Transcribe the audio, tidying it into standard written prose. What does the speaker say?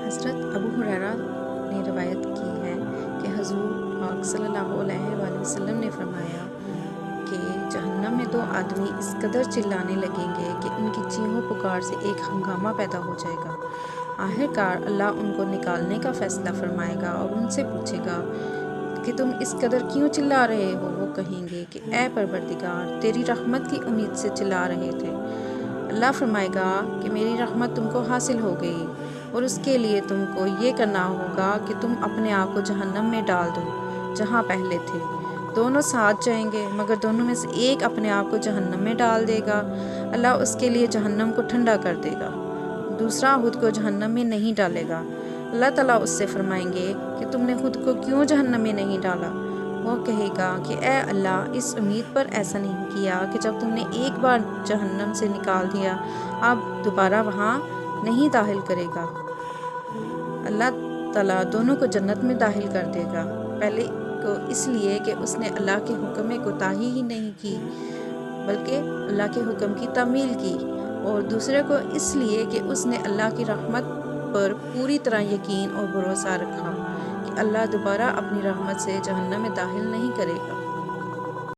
حضرت ابو ہریرہ نے روایت کی ہے کہ حضور پاک صلی اللہ علیہ وآلہ وسلم نے فرمایا کہ جہنم میں 2 آدمی اس قدر چلانے لگیں گے کہ ان کی چیخوں پکار سے ایک ہنگامہ پیدا ہو جائے گا۔ آخرکار اللہ ان کو نکالنے کا فیصلہ فرمائے گا اور ان سے پوچھے گا کہ تم اس قدر کیوں چلا رہے ہو؟ وہ کہیں گے کہ اے پروردگار، تیری رحمت کی امید سے چلا رہے تھے۔ اللہ فرمائے گا کہ میری رحمت تم کو حاصل ہو گئی، اور اس کے لیے تم کو یہ کرنا ہوگا کہ تم اپنے آپ کو جہنم میں ڈال دو جہاں پہلے تھے۔ دونوں ساتھ جائیں گے، مگر دونوں میں سے ایک اپنے آپ کو جہنم میں ڈال دے گا۔ اللہ اس کے لیے جہنم کو ٹھنڈا کر دے گا، دوسرا خود کو جہنم میں نہیں ڈالے گا۔ اللہ تعالیٰ اس سے فرمائیں گے کہ تم نے خود کو کیوں جہنم میں نہیں ڈالا؟ وہ کہے گا کہ اے اللہ، اس امید پر ایسا نہیں کیا کہ جب تم نے ایک بار جہنم سے نکال دیا، اب دوبارہ وہاں نہیں داخل کرے گا۔ اللہ تعالیٰ دونوں کو جنت میں داخل کر دے گا، پہلے کو اس لیے کہ اس نے اللہ کے حکم میں کوتاہی ہی نہیں کی بلکہ اللہ کے حکم کی تعمیل کی، اور دوسرے کو اس لیے کہ اس نے اللہ کی رحمت پر پوری طرح یقین اور بھروسہ رکھا کہ اللہ دوبارہ اپنی رحمت سے جہنم میں داخل نہیں کرے گا۔